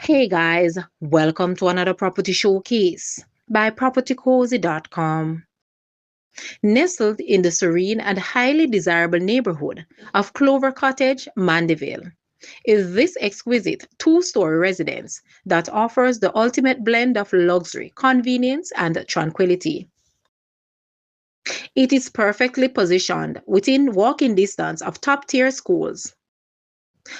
Hey guys, welcome to another property showcase by propertycozy.com. Nestled in the serene and highly desirable neighborhood of Clover Cottage, Mandeville, is this exquisite two-story residence that offers the ultimate blend of luxury, convenience, and tranquility. It is perfectly positioned within walking distance of top-tier schools.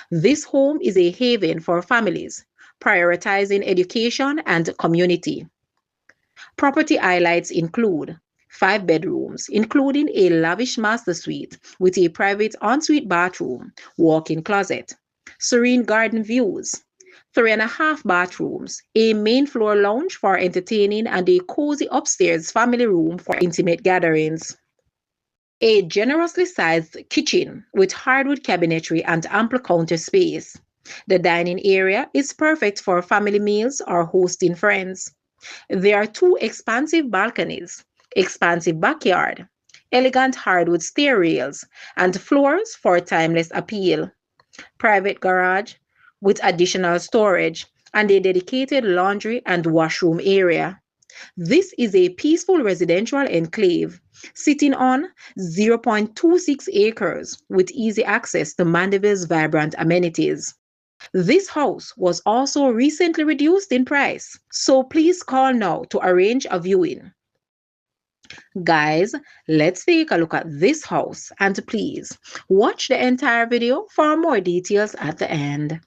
This home is a haven for families, prioritizing education and community. Property highlights include 5 bedrooms, including a lavish master suite with a private ensuite bathroom, walk-in closet, serene garden views, 3.5 bathrooms, a main floor lounge for entertaining, and a cozy upstairs family room for intimate gatherings. A generously sized kitchen with hardwood cabinetry and ample counter space. The dining area is perfect for family meals or hosting friends. There are two expansive balconies, expansive backyard, elegant hardwood stair rails, and floors for timeless appeal. Private garage with additional storage and a dedicated laundry and washroom area. This is a peaceful residential enclave sitting on 0.26 acres with easy access to Mandeville's vibrant amenities. This house was also recently reduced in price, so please call now to arrange a viewing. Guys, let's take a look at this house and please watch the entire video for more details at the end.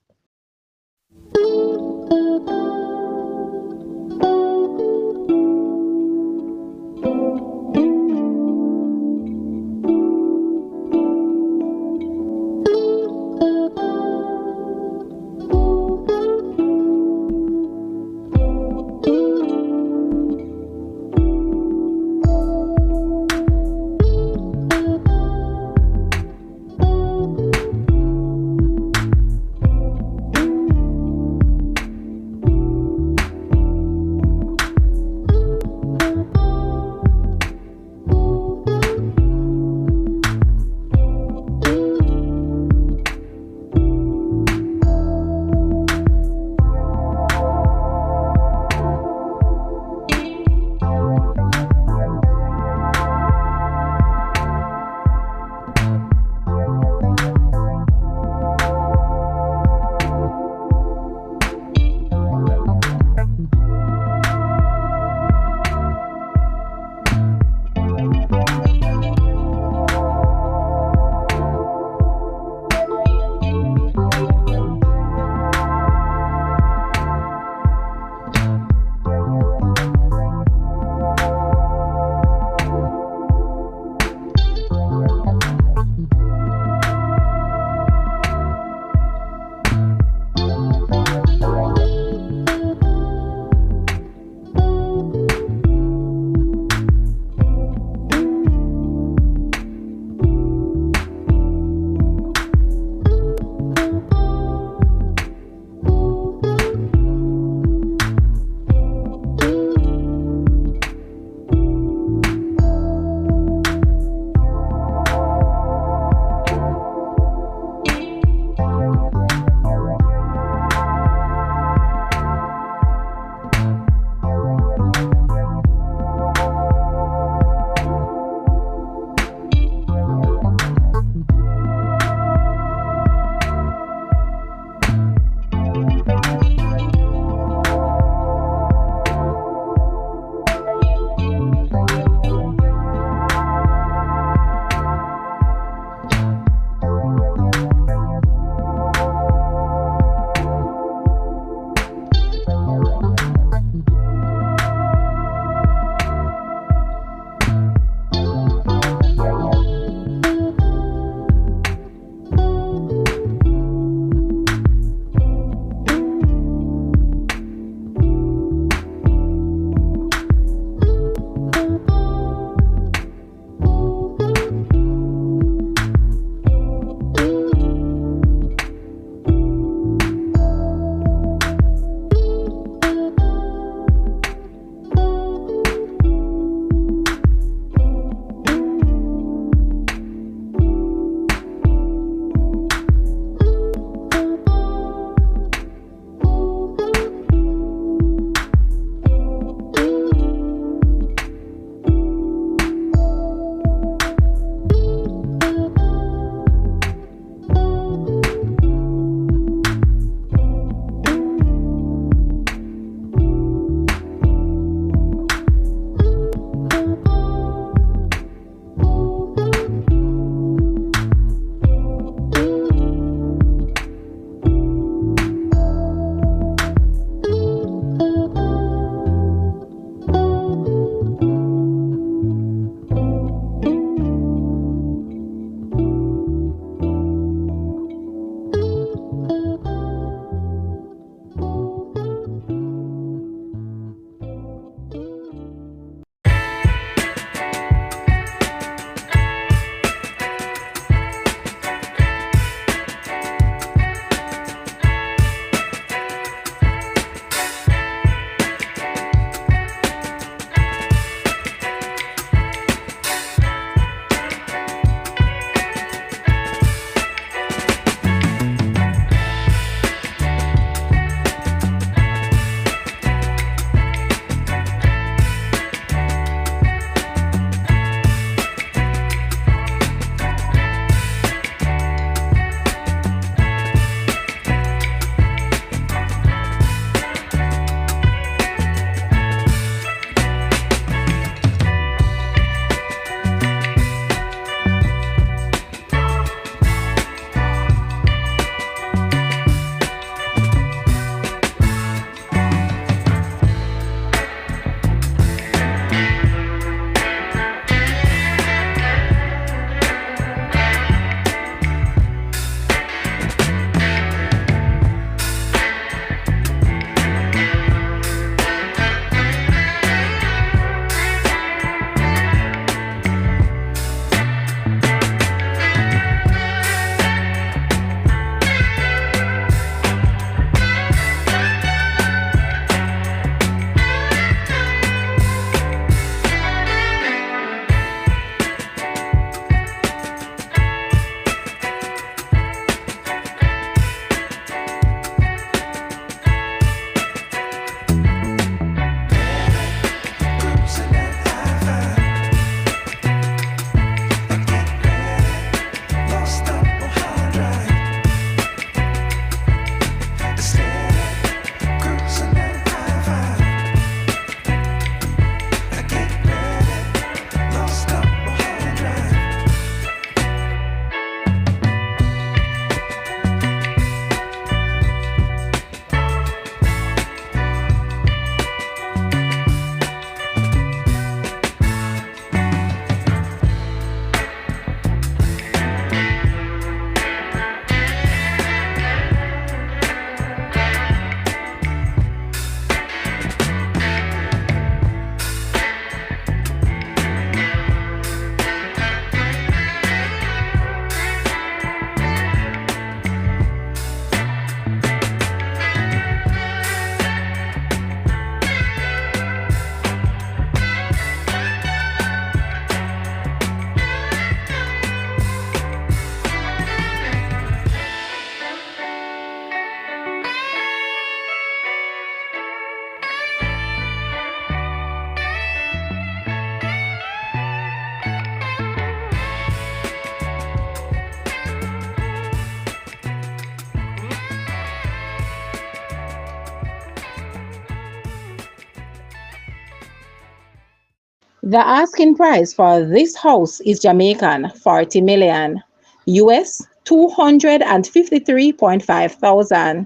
The asking price for this house is Jamaican 40 million, US 253.5 thousand,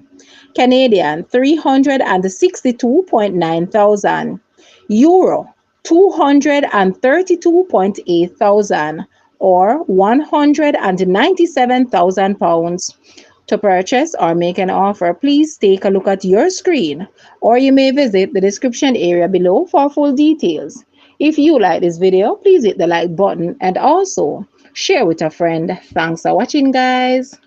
Canadian 362.9 thousand, Euro 232.8 thousand, or 197,000 pounds. To purchase or make an offer, please take a look at your screen, or you may visit the description area below for full details. If you like this video, please hit the like button and also share with a friend. Thanks for watching, guys.